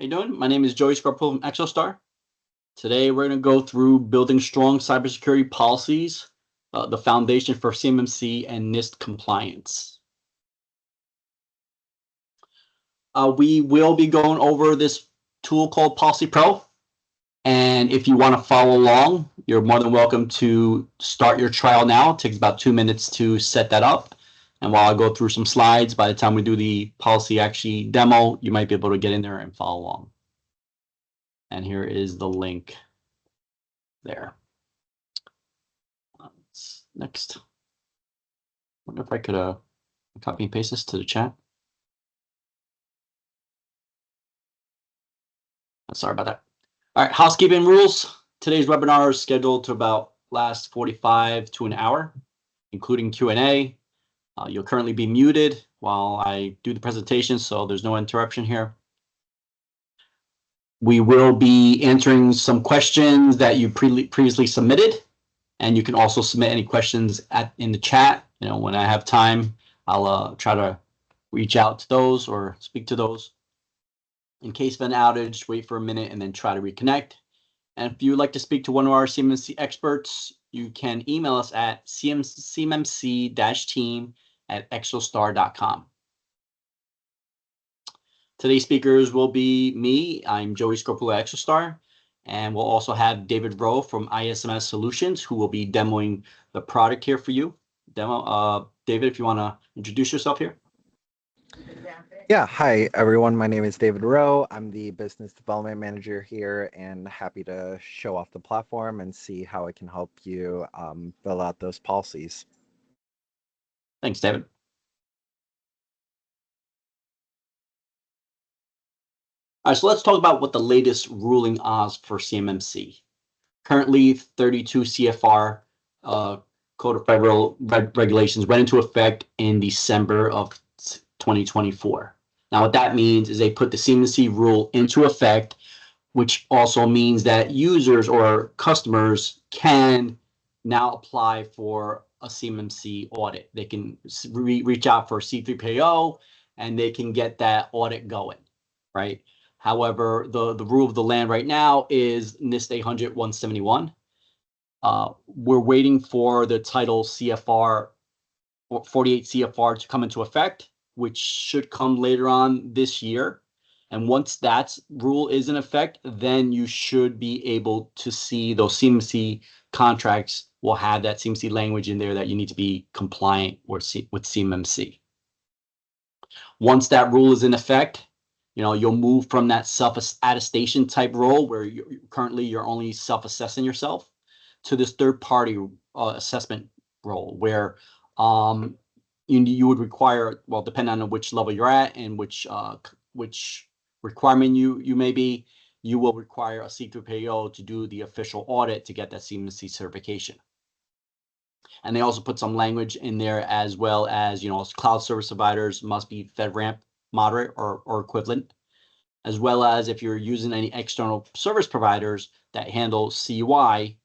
How you doing? My name is Joey Scarpolo from Exostar. Today we're going to go through building strong cybersecurity policies, the foundation for CMMC and NIST compliance. We will be going over this tool called Policy Pro. And if you want to follow along, you're more than welcome to start your trial now. It takes about 2 minutes to set that up. And while I go through some slides, by the time we do the policy actually demo, you might be able to get in there and follow along. And here is the link there. Next. Wonder if I could copy and paste this to the chat. Sorry about that. All right, housekeeping rules. Today's webinar is scheduled to last 45 to an hour, including Q&A. You'll currently be muted while I do the presentation, so there's no interruption here. We will be answering some questions that you previously submitted, and you can also submit any questions in the chat. When I have time, I'll try to reach out to those or speak to those. In case of an outage, wait for a minute and then try to reconnect. And if you'd like to speak to one of our CMMC experts, you can email us at cmmc-team@exostar.com. Today's speakers will be me. I'm Joey Scarpolo at Exostar, and we'll also have David Rowe from ISMS Solutions, who will be demoing the product here for you. David, if you want to introduce yourself here. Yeah, hi everyone. My name is David Rowe. I'm the business development manager here and happy to show off the platform and see how I can help you fill out those policies. Thanks, David. All right, so let's talk about what the latest ruling is for CMMC. Currently, 32 CFR Code of Federal Regulations went into effect in December of 2024. Now, what that means is they put the CMMC rule into effect, which also means that users or customers can now apply for a CMMC audit. They can reach out for a C3PAO and they can get that audit going, right? However, the rule of the land right now is NIST 800-171. We're waiting for the title CFR or 48 CFR to come into effect, which should come later on this year. And once that rule is in effect, then you should be able to see those CMMC contracts will have that CMMC language in there that you need to be compliant with CMMC. Once that rule is in effect, you'll move from that self-attestation type role where currently you're only self-assessing yourself to this third-party assessment role where you would require, well, depending on which level you're at and which requirement you may be, you will require a C3PAO to do the official audit to get that CMMC certification. And they also put some language in there as well as, cloud service providers must be FedRAMP moderate or equivalent, as well as if you're using any external service providers that handle CUI,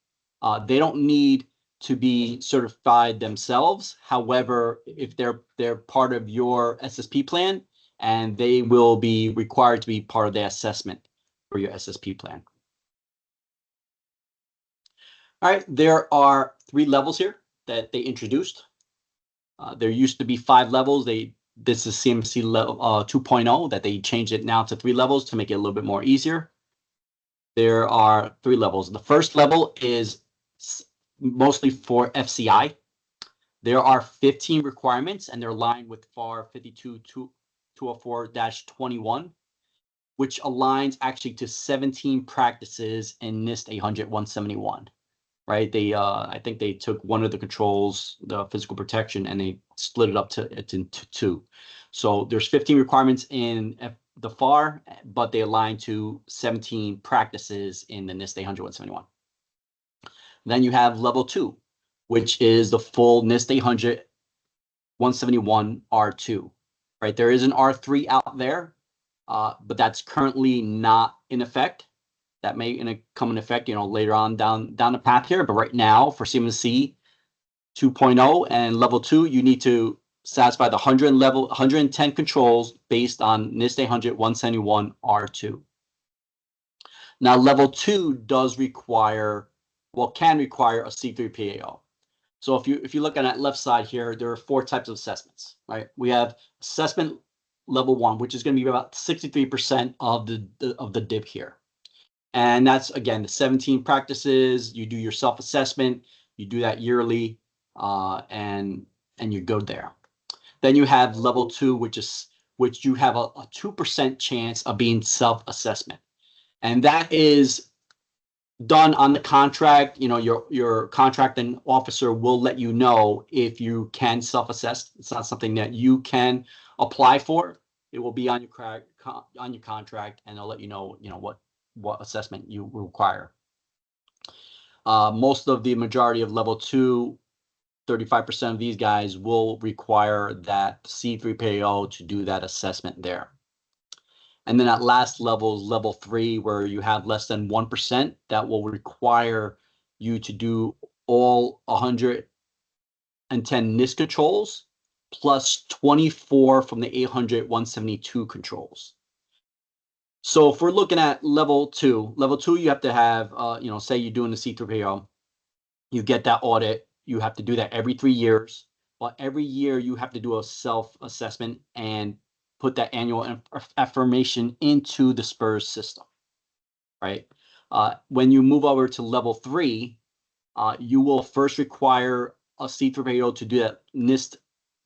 they don't need to be certified themselves. However, if they're part of your SSP plan, and they will be required to be part of the assessment for your SSP plan. All right, there are 3 levels here that they introduced. There used to be 5 levels. This is CMMC level 2.0 that they changed it now to 3 levels to make it a little bit more easier. There are 3 levels. The first level is mostly for FCI. There are 15 requirements and they're aligned with FAR 52204-21, which aligns actually to 17 practices in NIST 800-171. Right? I think they took one of the controls, the physical protection, and they split it up into 2. So there's 15 requirements in the FAR, but they align to 17 practices in the NIST 800-171. Then you have level 2, which is the full NIST 800-171 R2. Right? There is an R3 out there, but that's currently not in effect. That may come in effect, later on down the path here. But right now, for CMMC 2.0 and level 2, you need to satisfy the 110 controls based on NIST 800-171 R2. Now, level 2 does require, well, can require a C3PAO. So if you look at that left side here, there are 4 types of assessments, right? We have assessment level 1, which is going to be about 63% of the DIP here. And that's, again, the 17 practices. You do your self-assessment, you do that yearly, and you go there. Then you have level 2, which you have a 2% chance of being self-assessment. And that is done on the contract. You know, your contracting officer will let you know if you can self-assess. It's not something that you can apply for. It will be on your contract, and they'll let you know what assessment you require. Most of the majority of level 2, 35% of these guys will require that C3PAO to do that assessment there. And then at last level is level 3, where you have less than 1%, that will require you to do all 110 NIST controls plus 24 from the 800 172 controls. So if we're looking at level 2, you have to have, say you're doing the C3PAO, you get that audit, you have to do that every 3 years. But every year you have to do a self-assessment and put that annual affirmation into the SPURS system, right? When you move over to level 3, you will first require a C3PAO to do that NIST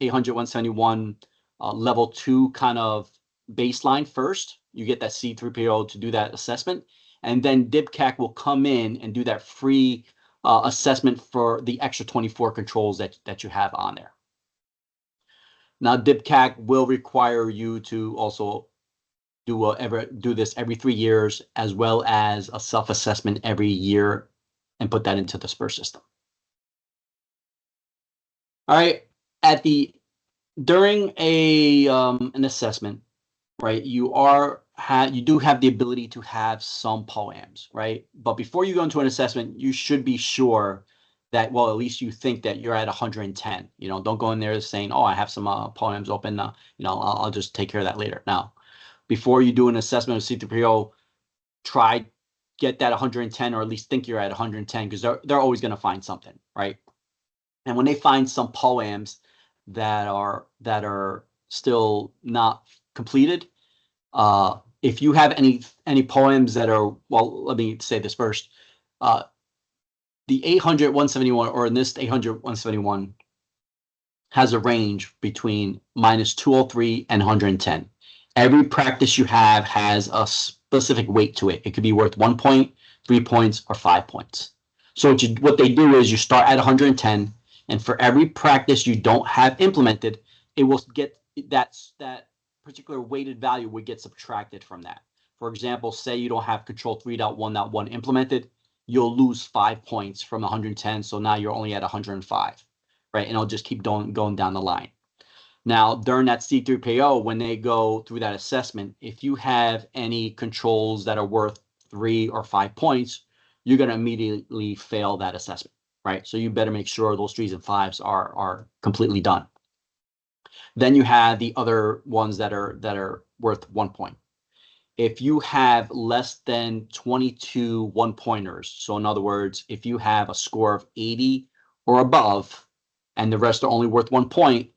800-171 level 2 kind of baseline first. You get that C3PAO to do that assessment, and then DIPCAC will come in and do that free assessment for the extra 24 controls that you have on there. Now, DIPCAC will require you to also do this every 3 years, as well as a self-assessment every year, and put that into the SPURS system. All right, during an assessment, right, you do have the ability to have some POAMs, right? But before you go into an assessment, you should be sure that, well, at least you think that you're at 110. You know, don't go in there saying, oh, I have some POAMs open. I'll just take care of that later. Now, before you do an assessment of C3PO, get that 110, or at least think you're at 110, because they're always going to find something, right? And when they find some POAMs that are still not completed, if you have any POAMs that are, well, let me say this first. The 800-171, or NIST 800-171, has a range between -203 and 110. Every practice you have has a specific weight to it. It could be worth 1 point, 3 points, or 5 points. So what they do is you start at 110, and for every practice you don't have implemented, it will get that particular weighted value would get subtracted from that. For example, say you don't have control 3.1.1 implemented, you'll lose 5 points from 110. So now you're only at 105, right? And it'll just keep going down the line. Now, during that C3PAO, when they go through that assessment, if you have any controls that are worth 3 or 5 points, you're going to immediately fail that assessment, right? So you better make sure those 3s and 5s are completely done. Then you have the other ones that are worth 1 point. If you have less than 22 1-pointers, so in other words, if you have a score of 80 or above, and the rest are only worth 1 point,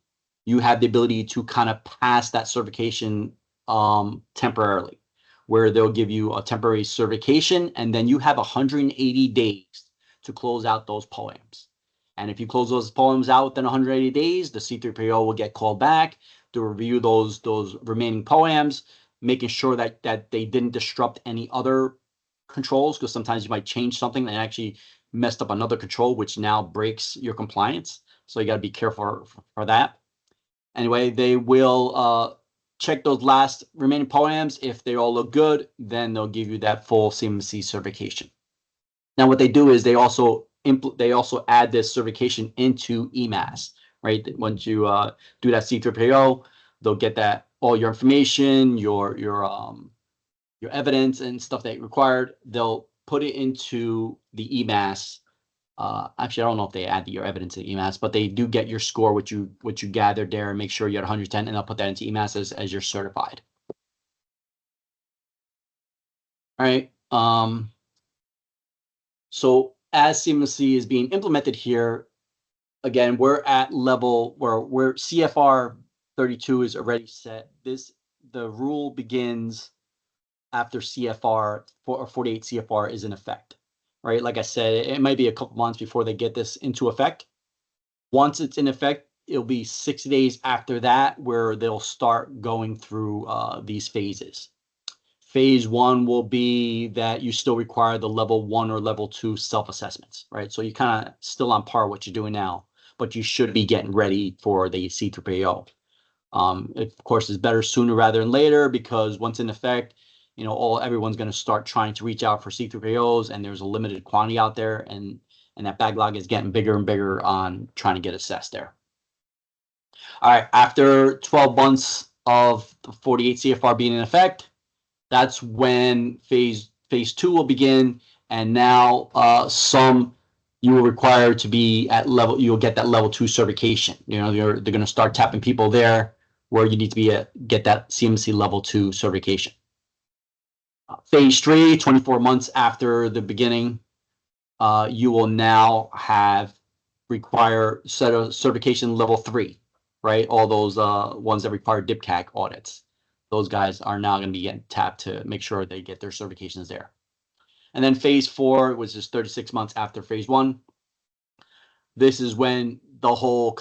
you have the ability to kind of pass that certification temporarily, where they'll give you a temporary certification, and then you have 180 days to close out those POAMs. And if you close those POAMs out within 180 days, the C3PAO will get called back to review those remaining POAMs, making sure that they didn't disrupt any other controls, because sometimes you might change something and actually messed up another control, which now breaks your compliance. So you got to be careful for that. Anyway, they will check those last remaining POAMs. If they all look good, then they'll give you that full CMMC certification. Now, what they do is they also add this certification into EMAS, right? Once you do that C3PAO, they'll get that all your information, your evidence and stuff that required. They'll put it into the EMAS. Actually, I don't know if they add your evidence in EMAS, but they do get your score, what you gathered there, and make sure you're at 110, and they'll put that into EMAS as you're certified. All right. So as CMMC is being implemented here, again, we're at level where CFR 32 is already set. The rule begins after CFR or 48 CFR is in effect, right? Like I said, it might be a couple months before they get this into effect. Once it's in effect, it'll be 60 days after that where they'll start going through these phases. Phase one will be that you still require the level 1 or level 2 self-assessments, right? So you're kind of still on par with what you're doing now, but you should be getting ready for the C3PAO. Of course, it's better sooner rather than later, because once in effect, everyone's going to start trying to reach out for C3PAOs, and there's a limited quantity out there, and that backlog is getting bigger and bigger on trying to get assessed there. All right, after 12 months of the 48 CFR being in effect, that's when phase 2 will begin, and now you will require to be at level. You'll get that level 2 certification. They're going to start tapping people there where you need to be get that CMMC level 2 certification. Phase 3, 24 months after the beginning, you will now require certification level 3, right? All those ones that require DIPCAC audits. Those guys are now going to be getting tapped to make sure they get their certifications there. And then phase 4, which is 36 months after phase 1. This is when the whole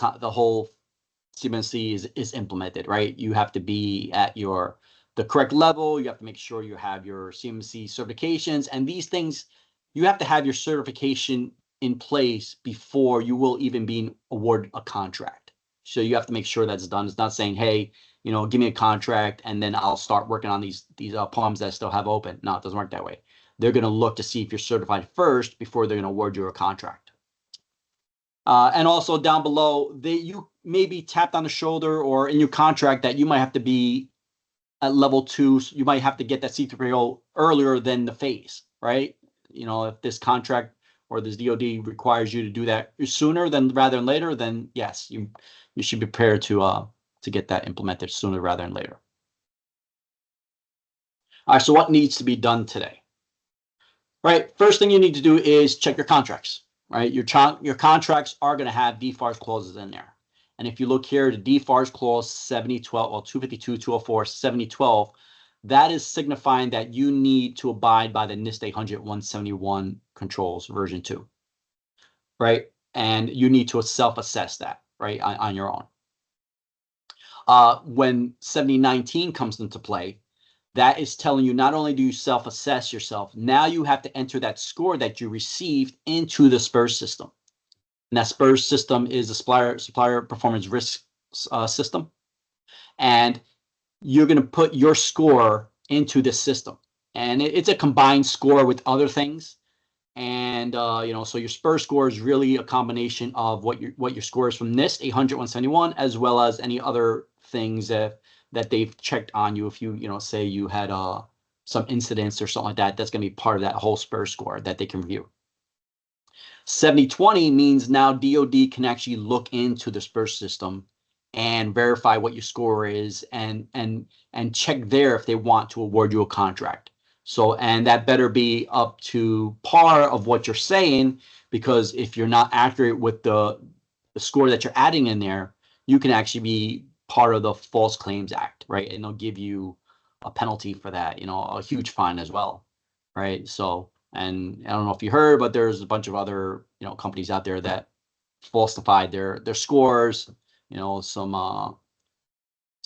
CMMC is implemented, right? You have to be at the correct level. You have to make sure you have your CMMC certifications, and these things, you have to have your certification in place before you will even be awarded a contract. So you have to make sure that's done. It's not saying, hey, give me a contract and then I'll start working on these poems that I still have open. No, it doesn't work that way. They're going to look to see if you're certified first before they're going to award you a contract. And also down below, you may be tapped on the shoulder or in your contract that you might have to be at level 2. So you might have to get that C3PAO earlier than the phase, right? If this contract or this DoD requires you to do that sooner rather than later, then yes, you should be prepared to get that implemented sooner rather than later. All right, so what needs to be done today? Right, first thing you need to do is check your contracts. Right, your contracts are going to have DFARS clauses in there. And if you look here, the DFARS clause 7012, well, 252, 204, 7012, that is signifying that you need to abide by the NIST 800-171 controls version 2. Right, and you need to self-assess that, right, on your own. When 7019 comes into play, that is telling you not only do you self-assess yourself, now you have to enter that score that you received into the SPURS system. And that SPURS system is the supplier performance risk system. And you're going to put your score into this system. And it's a combined score with other things. And so your SPURS score is really a combination of what your score is from NIST 800-171, as well as any other things that they've checked on you. If you say you had some incidents or something like that, that's going to be part of that whole SPURS score that they can review. 7020 means now DoD can actually look into the SPURS system and verify what your score is and check there if they want to award you a contract. So, and that better be up to par of what you're saying, because if you're not accurate with the score that you're adding in there, you can actually be part of the False Claims Act, right? And they'll give you a penalty for that, a huge fine as well, right? So, and I don't know if you heard, but there's a bunch of other, companies out there that falsified their scores,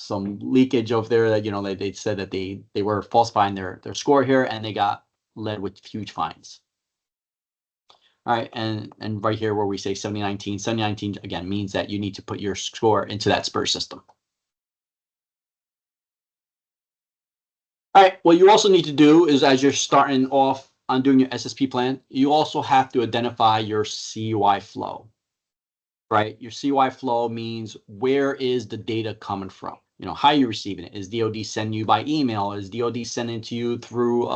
some leakage over there that, they said that they were falsifying their score here, and they got led with huge fines. All right, and right here where we say 7019 again means that you need to put your score into that SPURS system. All right, what you also need to do is, as you're starting off on doing your SSP plan, you also have to identify your CUI flow, right? Your CUI flow means where is the data coming from? How are you receiving it? Is DoD sending you by email? Is DoD sending to you through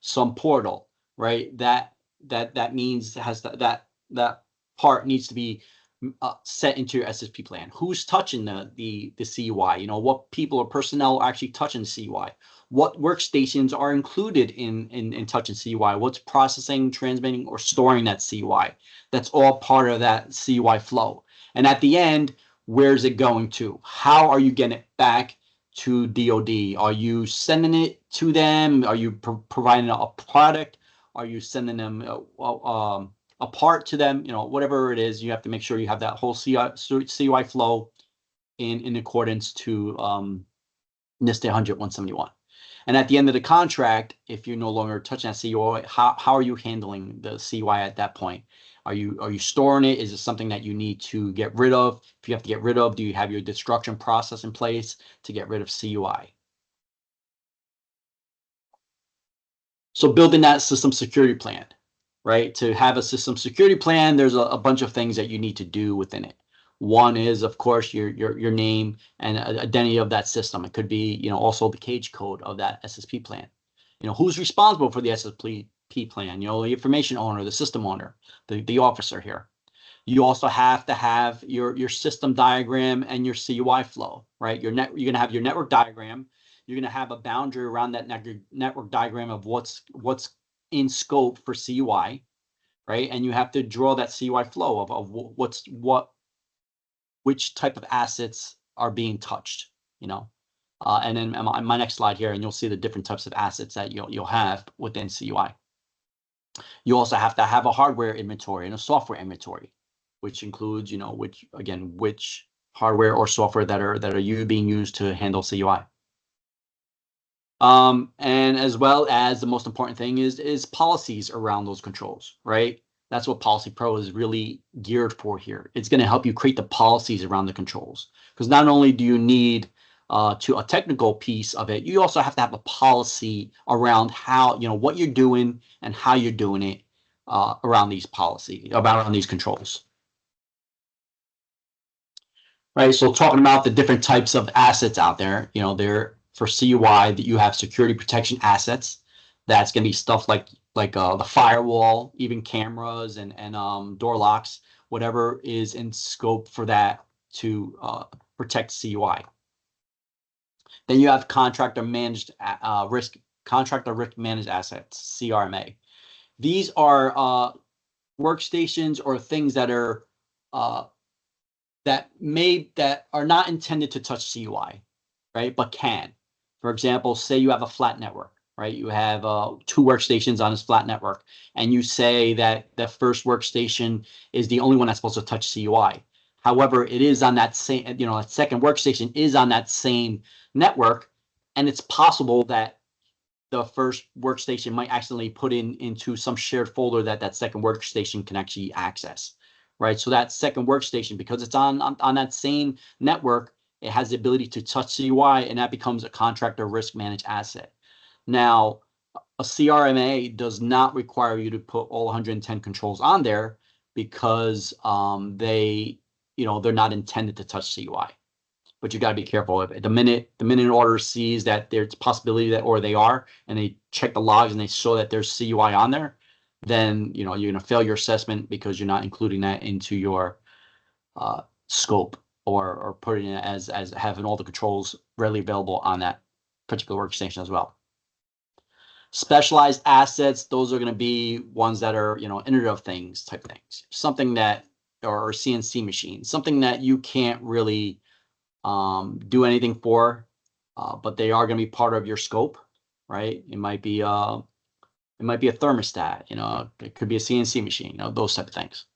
some portal, right? That means that part needs to be set into your SSP plan. Who's touching the CUI? What people or personnel are actually touching the CUI? what workstations are included in touching CUI, what's processing, transmitting, or storing that CUI. That's all part of that CUI flow. And at the end, where's it going to? How are you getting it back to DoD? Are you sending it to them? Are you providing a product? Are you sending them a part to them? You know, whatever it is, you have to make sure you have that whole CUI flow in accordance to NIST 100-171. And at the end of the contract, if you're no longer touching that CUI, how are you handling the CUI at that point? Are you storing it? Is it something that you need to get rid of? If you have to get rid of, do you have your destruction process in place to get rid of CUI? So building that system security plan, right? To have a system security plan, there's a bunch of things that you need to do within it. One is, of course, your name and identity of that system. It could be, you know, also the cage code of that SSP plan. You know, who's responsible for the SSP plan? You know, the information owner, the system owner, the officer here. You also have to have your system diagram and your CUI flow, right? You're gonna have your network diagram. You're gonna have a boundary around that network diagram of what's in scope for CUI, right? And you have to draw that CUI flow of which type of assets are being touched, you know. And then on my next slide here, and you'll see the different types of assets that you'll have within CUI. You also have to have a hardware inventory and a software inventory, which includes, you know, which hardware or software that are being used to handle CUI. And as well as the most important thing is policies around those controls, right? That's what Policy Pro is really geared for here. It's going to help you create the policies around the controls, because not only do you need to a technical piece of it, you also have to have a policy around how, you know, what you're doing and how you're doing it around these controls. Right. So talking about the different types of assets out there, you know, for CUI that you have security protection assets. That's going to be stuff like the firewall, even cameras and door locks, whatever is in scope for that to protect CUI. Then you have contractor risk managed assets, CRMA. These are workstations or things that are that are not intended to touch CUI, right? But can. For example, say you have a flat network, right? You have 2 workstations on this flat network, and you say that the first workstation is the only one that's supposed to touch CUI. However, it is on that same, you know, that second workstation is on that same network, and it's possible that the first workstation might accidentally put into some shared folder that second workstation can actually access, right? So that second workstation, because it's on that same network, it has the ability to touch CUI, and that becomes a contractor risk managed asset. Now, a CRMA does not require you to put all 110 controls on there because they're not intended to touch CUI. But you got to be careful of it. The minute an order sees that there's possibility that, or they are, and they check the logs and they show that there's CUI on there, then you're going to fail your assessment because you're not including that into your scope or putting it as having all the controls readily available on that particular workstation as well. Specialized assets, those are going to be ones that are, Internet of Things type things, something that, or CNC machines, something that you can't really do anything for, but they are going to be part of your scope, right? It might be a thermostat, it could be a CNC machine, those type of things.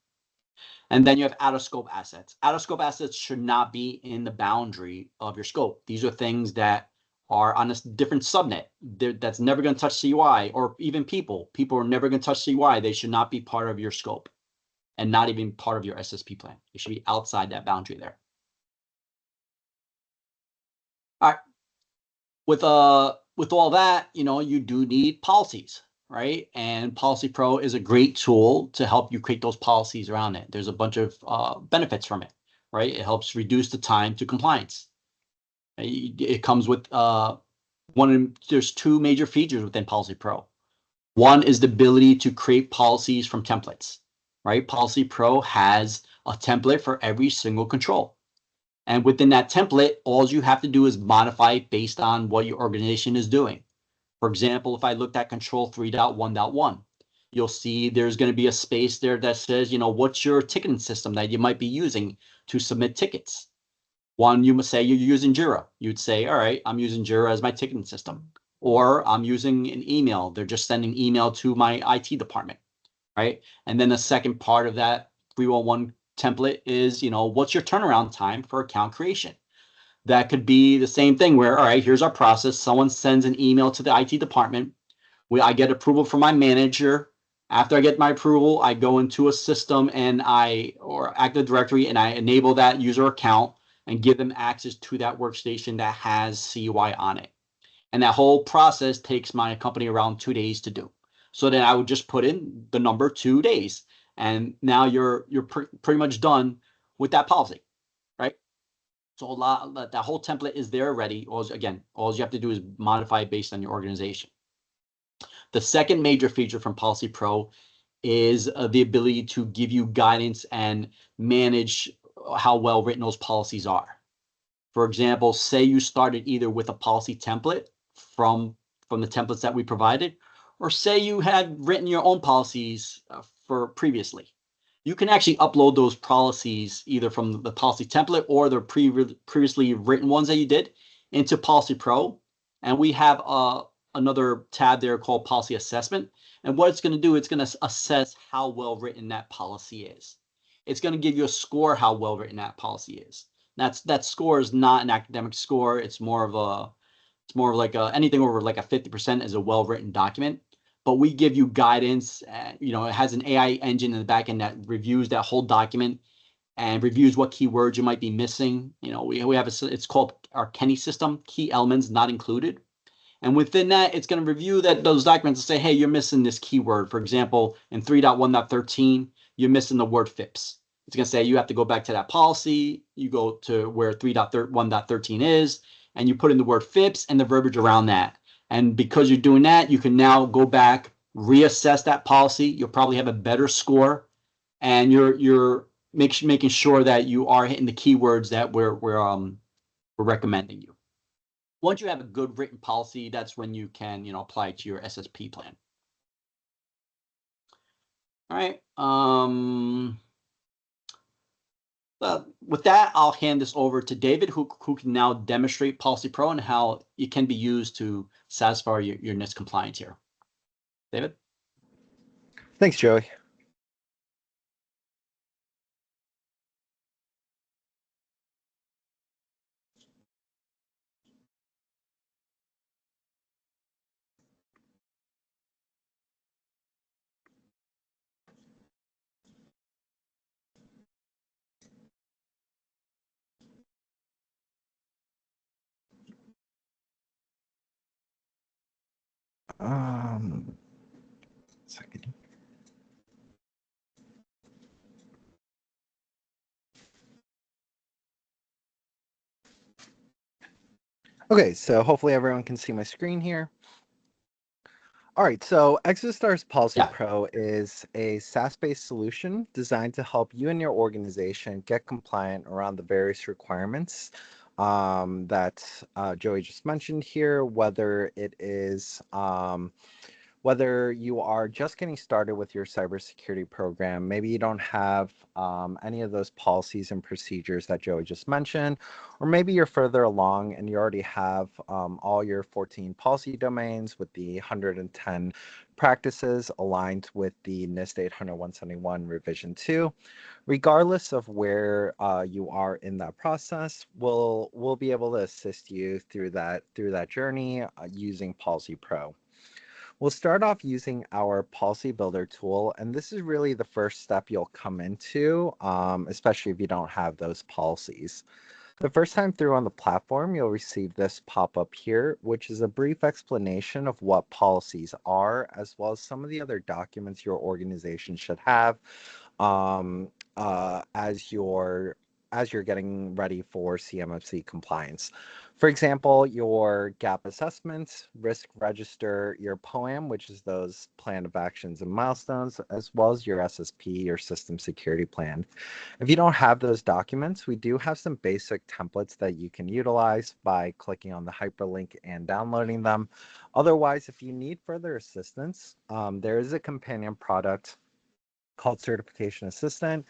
And then you have out-of-scope assets. Out-of-scope assets should not be in the boundary of your scope. These are things that are on a different subnet that's never going to touch CUI, or even people. People are never going to touch CUI. They should not be part of your scope and not even part of your SSP plan. It should be outside that boundary there. All right. With all that, you do need policies, right? And Policy Pro is a great tool to help you create those policies around it. There's a bunch of benefits from it, right? It helps reduce the time to compliance. It comes with there's 2 major features within Policy Pro. One is the ability to create policies from templates, right? Policy Pro has a template for every single control. And within that template, all you have to do is modify it based on what your organization is doing. For example, if I looked at control 3.1.1, you'll see there's going to be a space there that says, what's your ticketing system that you might be using to submit tickets? One, you must say you're using Jira. You'd say, all right, I'm using Jira as my ticketing system. Or I'm using an email. They're just sending email to my IT department, right? And then the second part of that 311 template is, what's your turnaround time for account creation? That could be the same thing where, all right, here's our process. Someone sends an email to the IT department. I get approval from my manager. After I get my approval, I go into a system or Active Directory, and I enable that user account and give them access to that workstation that has CUI on it. And that whole process takes my company around 2 days to do. So then I would just put in the number 2 days, and now you're pretty much done with that policy, right? So that whole template is there already. All you have to do is modify it based on your organization. The second major feature from Policy Pro is the ability to give you guidance and manage how well written those policies are. For example, say you started either with a policy template from the templates that we provided, or say you had written your own policies for previously. You can actually upload those policies either from the policy template or the previously written ones that you did into Policy Pro. And we have another tab there called Policy Assessment. And what it's going to do, it's going to assess how well written that policy is. It's going to give you a score how well written that policy is. That score is not an academic score. It's more of like anything over like a 50% is a well-written document. But we give you guidance. It has an AI engine in the back end that reviews that whole document and reviews what keywords you might be missing. We have it's called our Kenny system, key elements not included. And within that, it's going to review those documents and say, hey, you're missing this keyword. For example, in 3.1.13, you're missing the word FIPS. It's going to say you have to go back to that policy. You go to where 3.1.13 is, and you put in the word FIPS and the verbiage around that. And because you're doing that, you can now go back, reassess that policy. You'll probably have a better score, and you're making sure that you are hitting the keywords that we're recommending you. Once you have a good written policy, that's when you can, apply it to your SSP plan. All right. With that, I'll hand this over to David, who can now demonstrate Policy Pro and how it can be used to satisfy your NIST compliance here. David? Thanks, Joey. Second. Okay, so hopefully everyone can see my screen here. All right, so Exostar's Policy Pro is a SaaS-based solution designed to help you and your organization get compliant around the various requirements that Joey just mentioned here, whether it is whether you are just getting started with your cybersecurity program, maybe you don't have any of those policies and procedures that Joey just mentioned, or maybe you're further along and you already have all your 14 policy domains with the 110 practices aligned with the NIST 800-171 revision 2. Regardless of where you are in that process, we'll be able to assist you through that journey using Policy Pro. We'll start off using our policy builder tool, and this is really the first step you'll come into, especially if you don't have those policies. The first time through on the platform, you'll receive this pop-up here, which is a brief explanation of what policies are, as well as some of the other documents your organization should have as you're as you're getting ready for CMMC compliance. For example, your gap assessments, risk register, your POAM, which is those plan of actions and milestones, as well as your SSP, your system security plan. If you don't have those documents, we do have some basic templates that you can utilize by clicking on the hyperlink and downloading them. Otherwise, if you need further assistance, there is a companion product called Certification Assistant,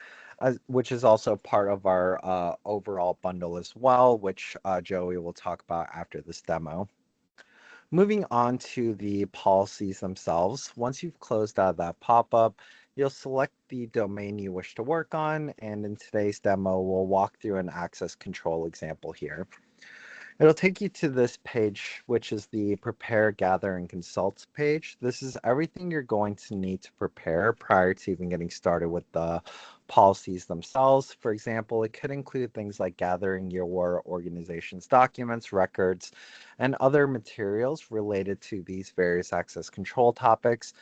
which is also part of our overall bundle as well, which Joey will talk about after this demo. Moving on to the policies themselves, once you've closed out that pop-up, you'll select the domain you wish to work on, and in today's demo, we'll walk through an access control example here. It'll take you to this page, which is the Prepare, Gather, and Consult page. This is everything you're going to need to prepare prior to even getting started with the policies themselves. For example, it could include things like gathering your organization's documents, records, and other materials related to these various access control topics.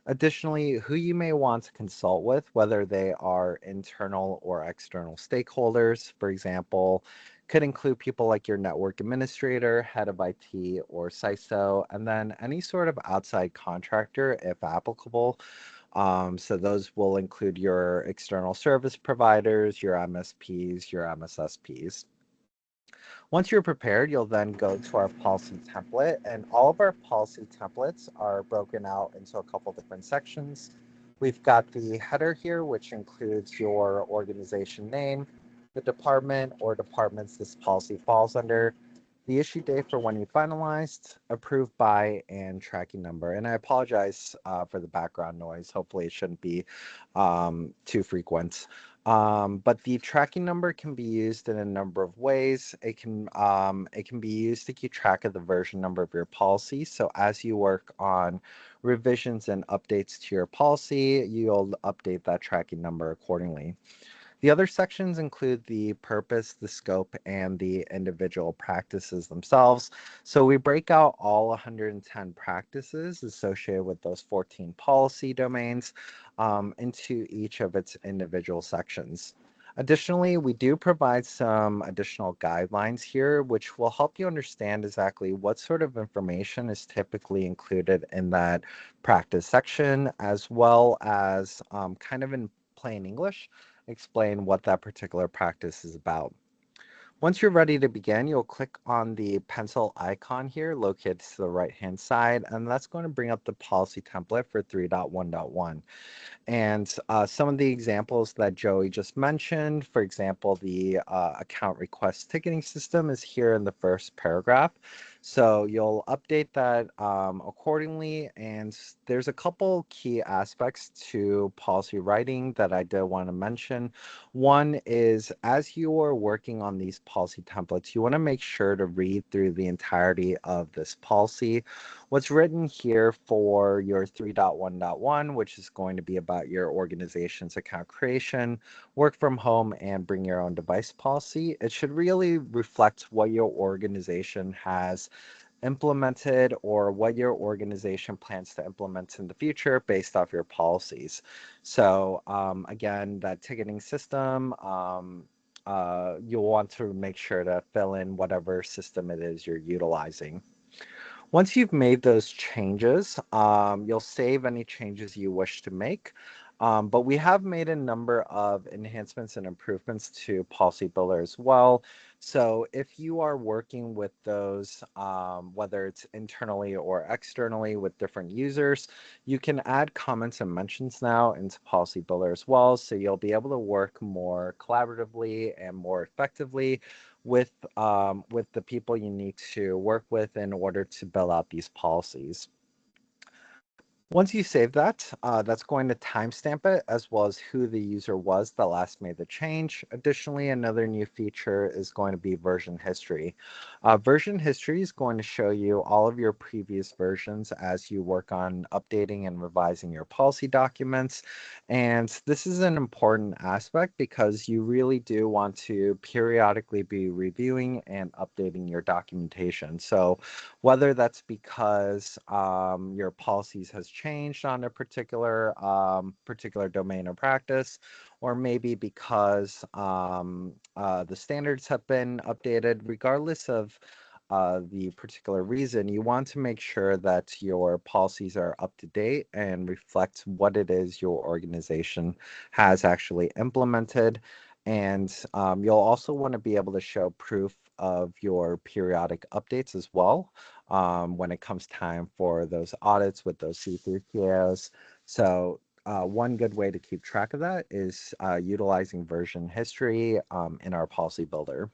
Additionally, who you may want to consult with, whether they are internal or external stakeholders, for example, could include people like your network administrator, head of IT, or CISO, and then any sort of outside contractor if applicable. So those will include your external service providers, your MSPs, your MSSPs. Once you're prepared, you'll then go to our policy template, and all of our policy templates are broken out into a couple different sections. We've got the header here, which includes your organization name, the department or departments this policy falls under, the issue date for when you finalized, approved by, and tracking number. And I apologize for the background noise. Hopefully it shouldn't be too frequent. But the tracking number can be used in a number of ways. It can be used to keep track of the version number of your policy. So as you work on revisions and updates to your policy, you'll update that tracking number accordingly. The other sections include the purpose, the scope, and the individual practices themselves. So we break out all 110 practices associated with those 14 policy domains into each of its individual sections. Additionally, we do provide some additional guidelines here, which will help you understand exactly what sort of information is typically included in that practice section, as well as kind of in plain English, explain what that particular practice is about. Once you're ready to begin, you'll click on the pencil icon here located to the right-hand side, and that's going to bring up the policy template for 3.1.1. And some of the examples that Joey just mentioned, for example, the account request ticketing system is here in the first paragraph. So you'll update that accordingly. And there's a couple key aspects to policy writing that I did want to mention. One is as you are working on these policy templates, you want to make sure to read through the entirety of this policy. What's written here for your 3.1.1, which is going to be about your organization's account creation, work from home, and bring your own device policy, it should really reflect what your organization has implemented or what your organization plans to implement in the future based off your policies. So again, that ticketing system, you'll want to make sure to fill in whatever system it is you're utilizing. Once you've made those changes, you'll save any changes you wish to make. But we have made a number of enhancements and improvements to Policy Builder as well. So if you are working with those, whether it's internally or externally with different users, you can add comments and mentions now into Policy Builder as well. So you'll be able to work more collaboratively and more effectively with the people you need to work with in order to build out these policies. Once you save that, that's going to timestamp it as well as who the user was that last made the change. Additionally, another new feature is going to be version history. Version history is going to show you all of your previous versions as you work on updating and revising your policy documents. And this is an important aspect because you really do want to periodically be reviewing and updating your documentation. So whether that's because your policies has changed on a particular domain or practice, or maybe because the standards have been updated. Regardless of the particular reason, you want to make sure that your policies are up to date and reflect what it is your organization has actually implemented. And you'll also want to be able to show proof of your periodic updates as well when it comes time for those audits with those C3 POs. So one good way to keep track of that is utilizing version history in our policy builder.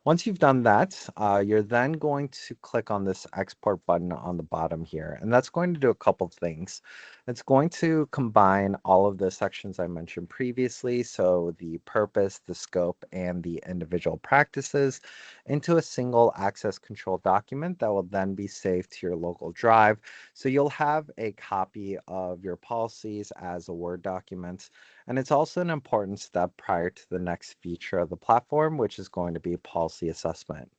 Once you've done that, you're then going to click on this export button on the bottom here, and that's going to do a couple things. It's going to combine all of the sections I mentioned previously, so the purpose, the scope, and the individual practices, into a single access control document that will then be saved to your local drive. So you'll have a copy of your policies as a Word document. And it's also an important step prior to the next feature of the platform, which is going to be policy assessment.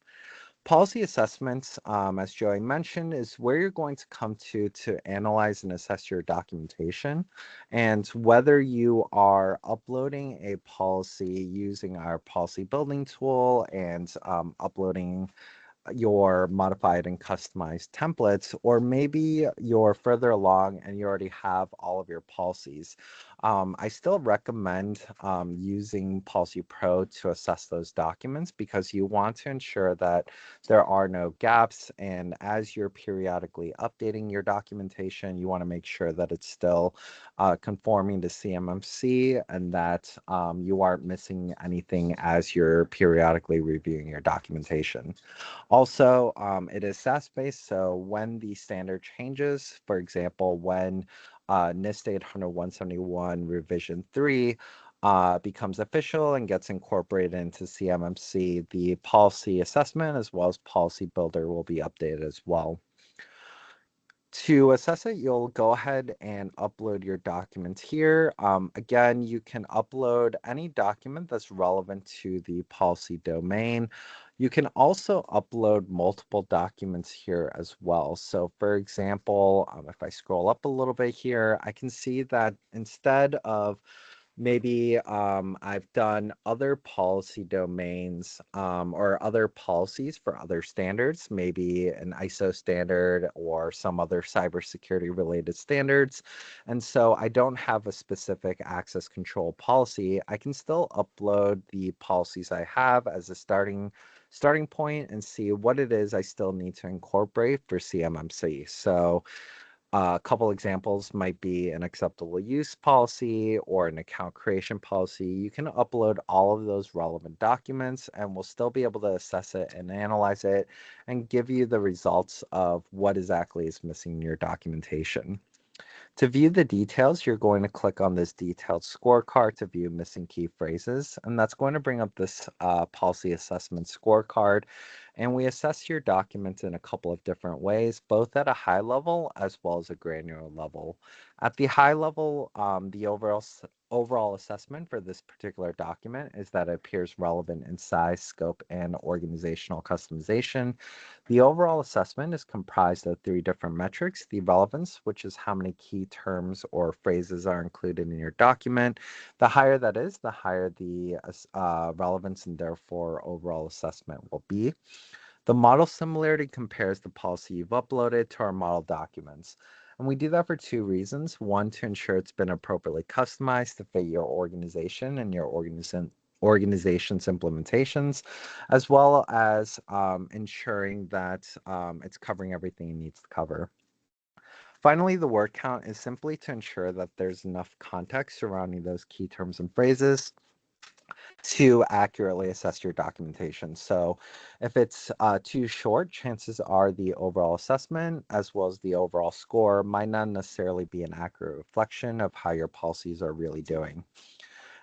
Policy assessments, as Joey mentioned, is where you're going to come to analyze and assess your documentation and whether you are uploading a policy using our policy building tool and uploading your modified and customized templates, or maybe you're further along and you already have all of your policies. I still recommend using Policy Pro to assess those documents because you want to ensure that there are no gaps. And as you're periodically updating your documentation, you want to make sure that it's still conforming to CMMC and that you aren't missing anything as you're periodically reviewing your documentation. Also, it is SaaS-based, so when the standard changes, for example, when NIST 800-171 Revision 3 becomes official and gets incorporated into CMMC, the policy assessment as well as policy builder will be updated as well. To assess it, you'll go ahead and upload your documents here. Again, you can upload any document that's relevant to the policy domain. You can also upload multiple documents here as well. So for example, if I scroll up a little bit here, I can see that instead of maybe I've done other policy domains or other policies for other standards, maybe an ISO standard or some other cybersecurity related standards. And so I don't have a specific access control policy. I can still upload the policies I have as a starting point and see what it is I still need to incorporate for CMMC. So a couple examples might be an acceptable use policy or an account creation policy. You can upload all of those relevant documents and we'll still be able to assess it and analyze it and give you the results of what exactly is missing in your documentation. To view the details, you're going to click on this detailed scorecard to view missing key phrases, and that's going to bring up this policy assessment scorecard. And we assess your document in a couple of different ways, both at a high level as well as a granular level. At the high level, the overall assessment for this particular document is that it appears relevant in size, scope, and organizational customization. The overall assessment is comprised of 3 different metrics: the relevance, which is how many key terms or phrases are included in your document. The higher that is, the higher the relevance and therefore overall assessment will be. The model similarity compares the policy you've uploaded to our model documents. And we do that for 2 reasons. One, to ensure it's been appropriately customized to fit your organization and your organization's implementations, as well as ensuring that it's covering everything it needs to cover. Finally, the word count is simply to ensure that there's enough context surrounding those key terms and phrases to accurately assess your documentation. So if it's too short, chances are the overall assessment as well as the overall score might not necessarily be an accurate reflection of how your policies are really doing.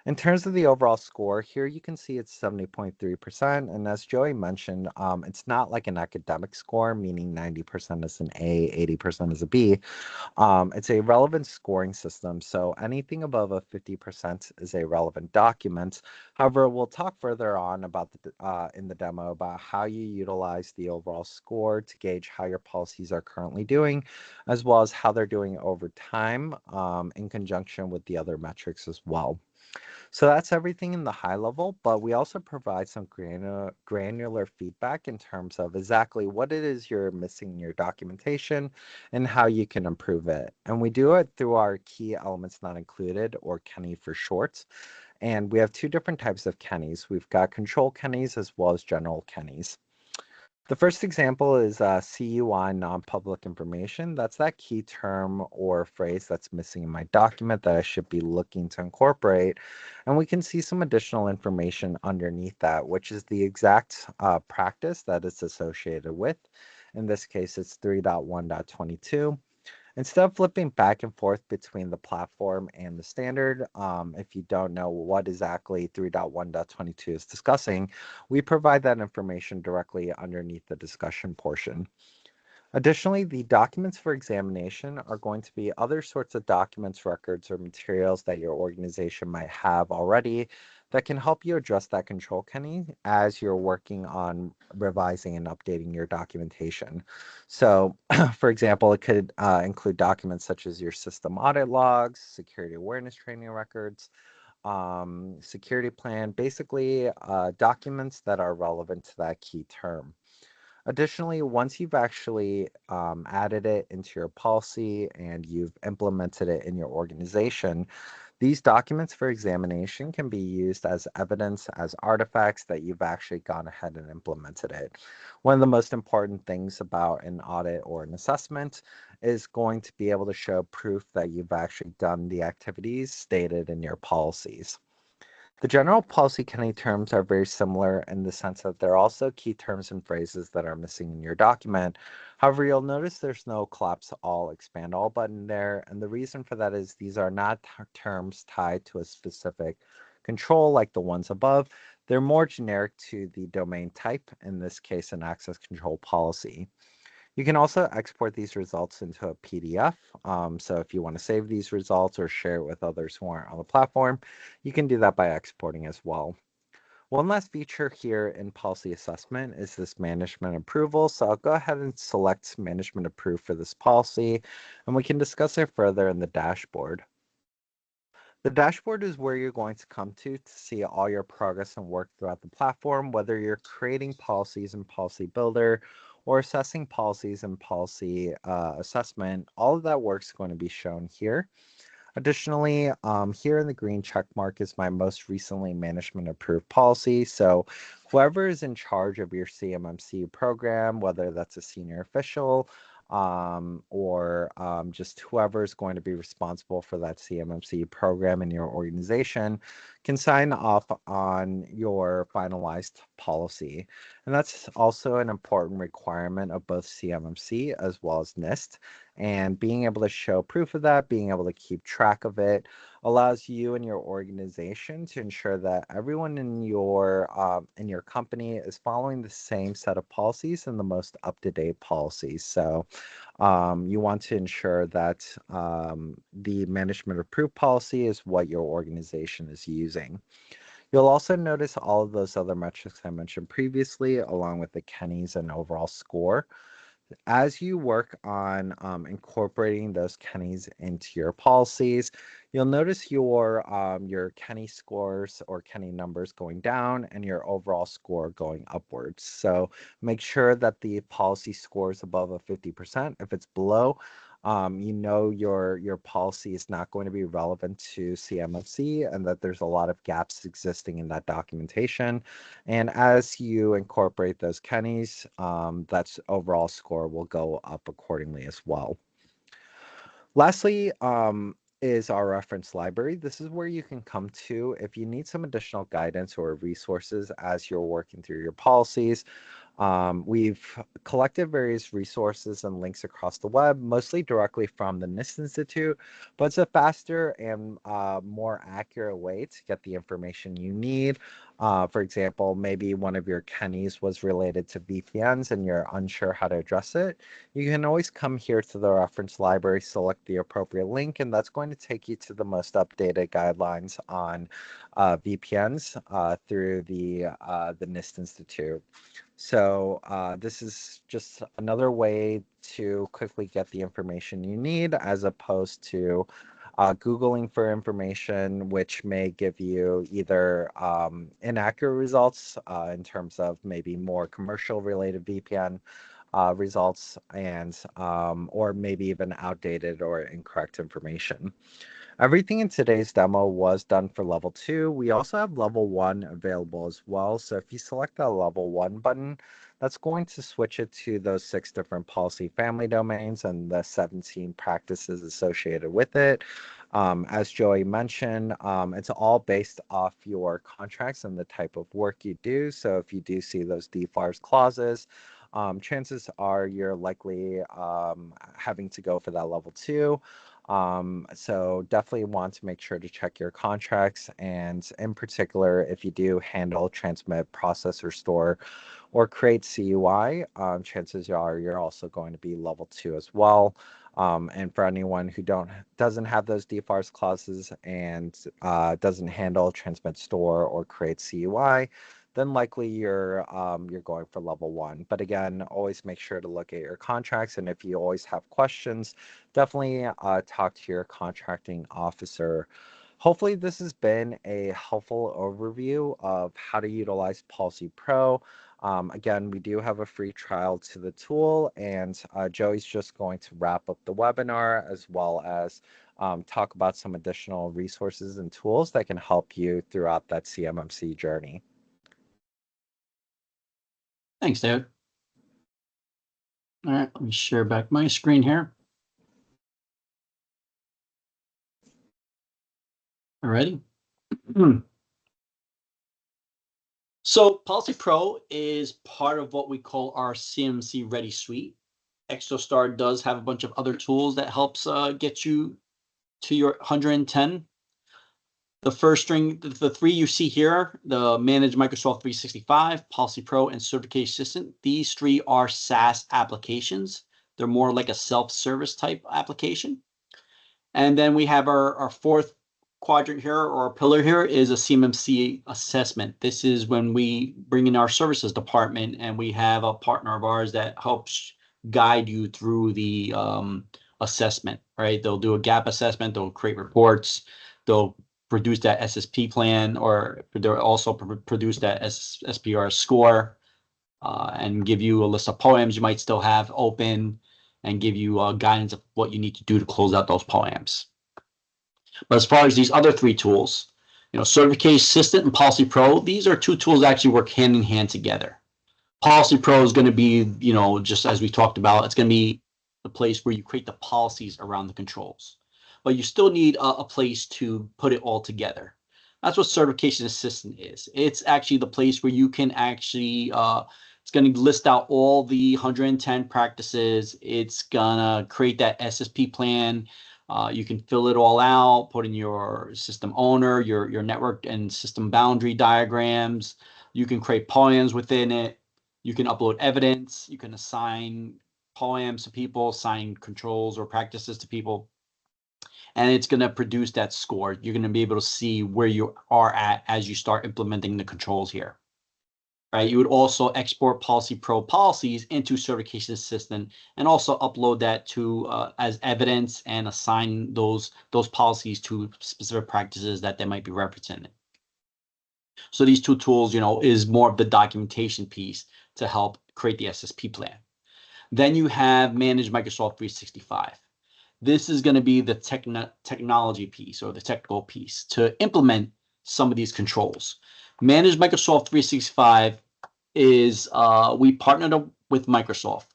In terms of the overall score, here you can see it's 70.3%. And as Joey mentioned, it's not like an academic score, meaning 90% is an A, 80% is a B. It's a relevant scoring system, so anything above a 50% is a relevant document. However, we'll talk further on about in the demo about how you utilize the overall score to gauge how your policies are currently doing, as well as how they're doing over time in conjunction with the other metrics as well. So that's everything in the high level, but we also provide some granular feedback in terms of exactly what it is you're missing in your documentation and how you can improve it. And we do it through our key elements not included, or Kenny for short. And we have two different types of Kennys. We've got control Kennys as well as general Kennys. The first example is CUI non-public information. That's that key term or phrase that's missing in my document that I should be looking to incorporate. And we can see some additional information underneath that, which is the exact practice that it's associated with. In this case, it's 3.1.22. Instead of flipping back and forth between the platform and the standard, if you don't know what exactly 3.1.22 is discussing, we provide that information directly underneath the discussion portion. Additionally, the documents for examination are going to be other sorts of documents, records, or materials that your organization might have already that can help you address that control, Kenny, as you're working on revising and updating your documentation. So, for example, it could include documents such as your system audit logs, security awareness training records, security plan, basically documents that are relevant to that key term. Additionally, once you've actually added it into your policy and you've implemented it in your organization, these documents for examination can be used as evidence, as artifacts that you've actually gone ahead and implemented it. One of the most important things about an audit or an assessment is going to be able to show proof that you've actually done the activities stated in your policies. The general policy Kenny terms are very similar in the sense that they're also key terms and phrases that are missing in your document. However, you'll notice there's no collapse all, expand all button there. And the reason for that is these are not terms tied to a specific control like the ones above. They're more generic to the domain type, in this case, an access control policy. You can also export these results into a PDF. So if you want to save these results or share it with others who aren't on the platform, you can do that by exporting as well. One last feature here in policy assessment is this management approval. So I'll go ahead and select management approve for this policy, and we can discuss it further in the dashboard. The dashboard is where you're going to come to see all your progress and work throughout the platform, whether you're creating policies in Policy Builder or assessing policies in Policy Assessment. All of that work is going to be shown here. Additionally, here in the green check mark is my most recently management approved policy. So whoever is in charge of your CMMC program, whether that's a senior official or just whoever is going to be responsible for that CMMC program in your organization, can sign off on your finalized policy. And that's also an important requirement of both CMMC as well as NIST. And being able to show proof of that, being able to keep track of it, allows you and your organization to ensure that everyone in your company is following the same set of policies and the most up-to-date policies. So you want to ensure that the management approved policy is what your organization is using. You'll also notice all of those other metrics I mentioned previously, along with the Kennys and overall score. As you work on incorporating those Kennys into your policies, you'll notice your Kenny scores or Kenny numbers going down and your overall score going upwards. So make sure that the policy score is above a 50%. If it's below, you know your policy is not going to be relevant to CMMC and that there's a lot of gaps existing in that documentation. And as you incorporate those Kennys, that overall score will go up accordingly as well. Lastly, is our reference library. This is where you can come to if you need some additional guidance or resources as you're working through your policies. We've collected various resources and links across the web, mostly directly from the NIST Institute, but it's a faster and more accurate way to get the information you need. For example, maybe one of your Kennies was related to VPNs and you're unsure how to address it. You can always come here to the reference library, select the appropriate link, and that's going to take you to the most updated guidelines on VPNs through the NIST Institute. So this is just another way to quickly get the information you need as opposed to Googling for information, which may give you either inaccurate results in terms of maybe more commercial related VPN results and or maybe even outdated or incorrect information. Everything in today's demo was done for level 2. We also have level 1 available as well. So if you select that level 1 button, that's going to switch it to those 6 different policy family domains and the 17 practices associated with it. As Joey mentioned, it's all based off your contracts and the type of work you do. So if you do see those DFARS clauses, chances are you're likely having to go for that level 2. So definitely want to make sure to check your contracts, and in particular, if you do handle, transmit, process, or store, or create CUI, chances are you're also going to be level 2 as well. And for anyone who doesn't have those DFARS clauses and doesn't handle, transmit, store, or create CUI, then likely you're going for level 1. But again, always make sure to look at your contracts, and if you always have questions, definitely talk to your contracting officer. Hopefully this has been a helpful overview of how to utilize Policy Pro. Again, we do have a free trial to the tool, and Joey's just going to wrap up the webinar as well as talk about some additional resources and tools that can help you throughout that CMMC journey. Thanks, David. All right, let me share back my screen here. All righty. So Policy Pro is part of what we call our CMMC Ready suite. Exostar does have a bunch of other tools that helps get you to your 110. The first string, the 3 you see here, the Manage Microsoft 365, Policy Pro, and Certification Assistant, these 3 are SaaS applications. They're more like a self-service type application. And then we have our 4th quadrant here, or pillar here, is a CMMC assessment. This is when we bring in our services department and we have a partner of ours that helps guide you through the assessment, right? They'll do a gap assessment, they'll create reports, they'll produce that SSP plan, or they'll also produce that SPR score and give you a list of poems you might still have open and give you guidance of what you need to do to close out those poems. But as far as these other 3 tools, Certification Assistant and Policy Pro, these are 2 tools that actually work hand in hand together. Policy Pro is going to be, just as we talked about, it's going to be the place where you create the policies around the controls. But you still need a place to put it all together. That's what Certification Assistant is. It's actually the place where you can actually, it's going to list out all the 110 practices. It's going to create that SSP plan. You can fill it all out, put in your system owner, your network and system boundary diagrams. You can create poems within it. You can upload evidence. You can assign poems to people, assign controls or practices to people. And it's going to produce that score. You're going to be able to see where you are at as you start implementing the controls here. Right? You would also export Policy Pro policies into Certification Assistant and also upload that to as evidence and assign those policies to specific practices that they might be represented. So these 2 tools, is more of the documentation piece to help create the SSP plan. Then you have Manage Microsoft 365. This is going to be the technology piece or the technical piece to implement some of these controls. Manage Microsoft 365 is we partnered up with Microsoft.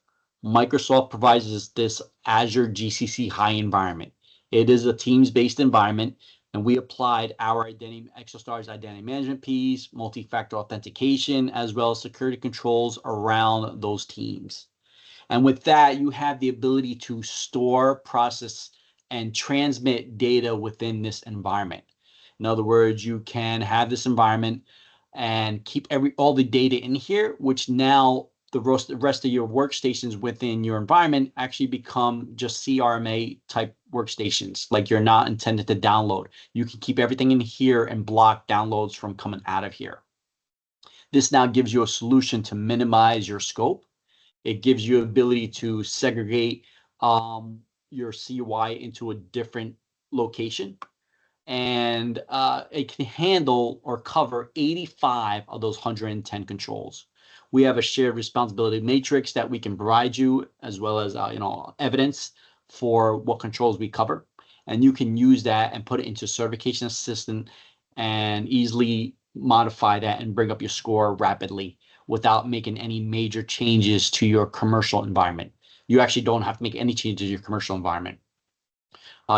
Microsoft provides us this Azure GCC high environment. It is a Teams-based environment And we applied our identity, Exostar's identity management piece, multi-factor authentication, as well as security controls around those teams. And with that, you have the ability to store, process, and transmit data within this environment. In other words, you can have this environment and keep all the data in here, which now the rest of your workstations within your environment actually become just CRMA type workstations, like you're not intended to download. You can keep everything in here and block downloads from coming out of here. This now gives you a solution to minimize your scope. It gives you ability to segregate your CY into a different location, and it can handle or cover 85 of those 110 controls. We have a shared responsibility matrix that we can provide you, as well as evidence for what controls we cover, and you can use that and put it into certification assistant and easily modify that and bring up your score rapidly without making any major changes to your commercial environment. You actually don't have to make any changes to your commercial environment.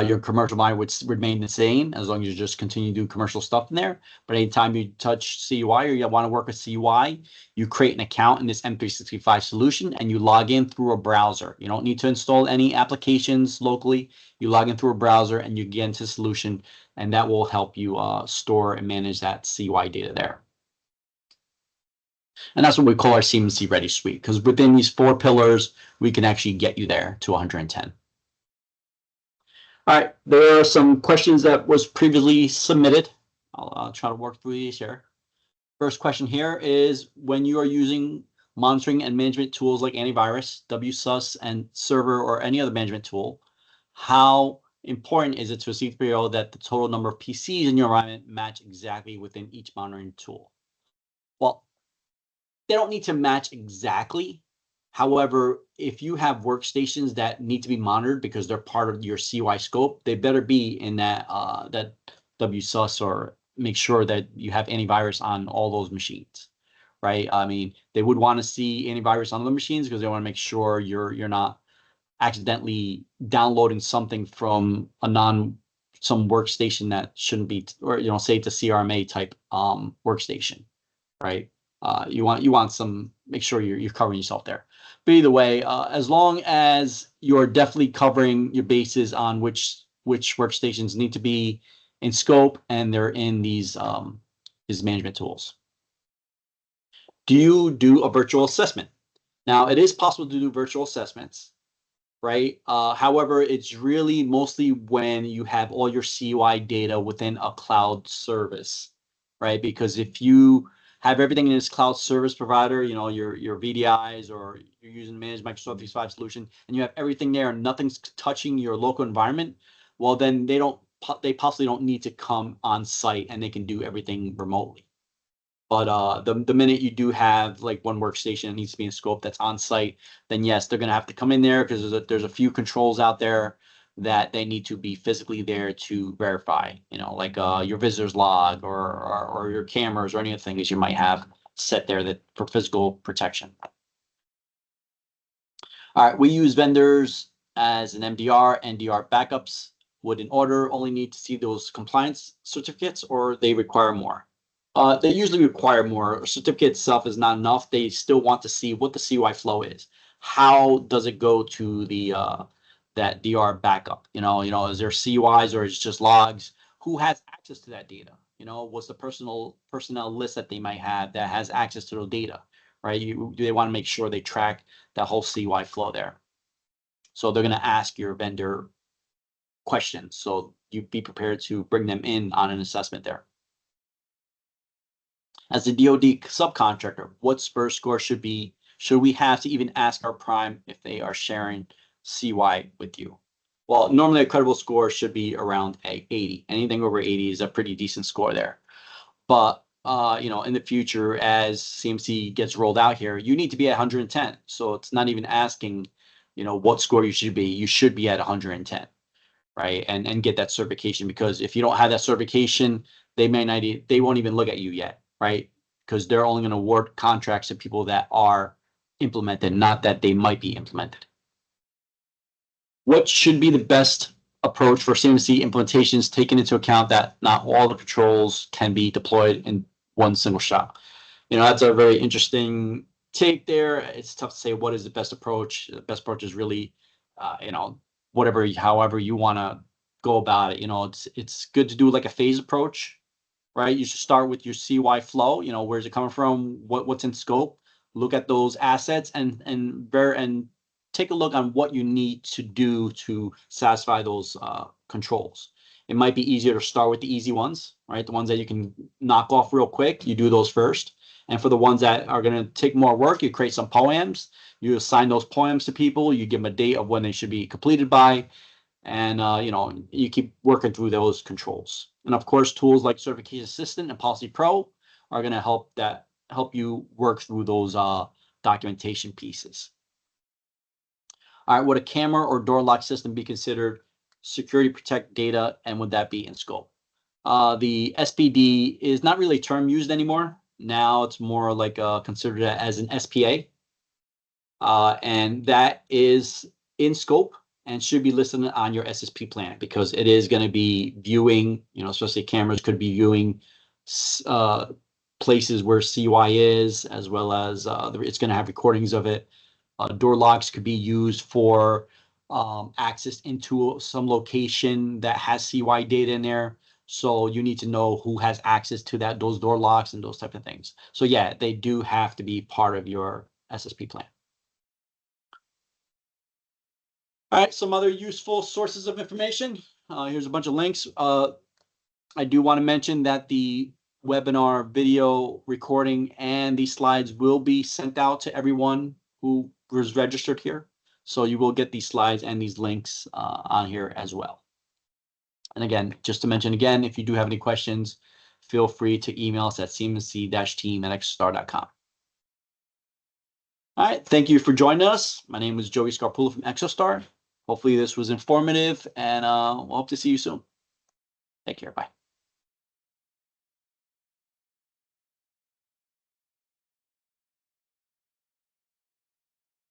Your commercial environment would remain the same as long as you just continue to do commercial stuff in there. But anytime you touch CUI or you want to work with CUI, you create an account in this M365 solution and you log in through a browser. You don't need to install any applications locally. You log in through a browser and you get into the solution, and that will help you store and manage that CUI data there. And that's what we call our CMMC Ready Suite, because within these 4 pillars, we can actually get you there to 110. All right, there are some questions that was previously submitted. I'll try to work through these here. First question here is, when you are using monitoring and management tools like antivirus, WSUS, and server or any other management tool, how important is it to a C3O that the total number of PCs in your environment match exactly within each monitoring tool? Well, they don't need to match exactly. However, if you have workstations that need to be monitored because they're part of your CUI scope, they better be in that that WSUS, or make sure that you have antivirus on all those machines, right? I mean, they would want to see antivirus on the machines because they want to make sure you're not accidentally downloading something from some workstation that shouldn't be, or say it's a CRMA type workstation, right? You want some, make sure you're covering yourself there. But either way, as long as you're definitely covering your bases on which workstations need to be in scope and they're in these management tools. Do you do a virtual assessment? Now, it is possible to do virtual assessments, right? However, it's really mostly when you have all your CUI data within a cloud service, right? Because if you have everything in this cloud service provider, your VDIs, or you're using managed Microsoft 365 solution, and you have everything there and nothing's touching your local environment, well, then they possibly don't need to come on site and they can do everything remotely. But the minute you do have like one workstation that needs to be in scope that's on site, then yes, they're going to have to come in there because there's a few controls out there that they need to be physically there to verify, like your visitor's log or your cameras or any other things you might have set there that for physical protection. All right, we use vendors as an MDR, NDR backups. Would an order only need to see those compliance certificates, or they require more? They usually require more. A certificate itself is not enough. They still want to see what the CUI flow is. How does it go to the that DR backup? Is there CUIs or is it just logs? Who has access to that data? What's the personnel list that they might have that has access to those data, right? Do they want to make sure they track that whole CUI flow there? So they're going to ask your vendor questions. So you be prepared to bring them in on an assessment there. As a DoD subcontractor, what SPUR score should we have to even ask our prime if they are sharing CY with you? Well, normally a credible score should be around 80. Anything over 80 is a pretty decent score there. But in the future, as CMC gets rolled out here, you need to be at 110. So it's not even asking, what score you should be. You should be at 110, right? And get that certification, because if you don't have that certification, they won't even look at you yet, right? Because they're only going to award contracts to people that are implemented, not that they might be implemented. What should be the best approach for CMMC implementations, taking into account that not all the controls can be deployed in one single shot. That's a very interesting take there. It's tough to say what is the best approach. The best approach is really, however you want to go about it. It's good to do like a phase approach, right? You should start with your CY flow. Where's it coming from? What's in scope? Look at those assets and take a look on what you need to do to satisfy those controls. It might be easier to start with the easy ones, right? The ones that you can knock off real quick. You do those first. And for the ones that are going to take more work, you create some poems. You assign those poems to people. You give them a date of when they should be completed by. And, you keep working through those controls. And of course, tools like Certification Assistant and Policy Pro are going to help you work through those documentation pieces. All right, would a camera or door lock system be considered security protect data, and would that be in scope? The SPD is not really a term used anymore. Now it's more like considered as an SPA, and that is in scope and should be listed on your SSP plan, because it is going to be viewing, especially cameras could be viewing places where CY is, as well as it's going to have recordings of it. Door locks could be used for access into some location that has CY data in there. So you need to know who has access to those door locks and those type of things. So yeah, they do have to be part of your SSP plan. All right, some other useful sources of information. Here's a bunch of links. I do want to mention that the webinar video recording and these slides will be sent out to everyone who was registered here. So you will get these slides and these links on here as well. And again, just to mention again, if you do have any questions, feel free to email us at cmmc-team@exostar.com. All right, thank you for joining us. My name is Joey Scarpula from Exostar. Hopefully this was informative, and we'll hope to see you soon. Take care, bye.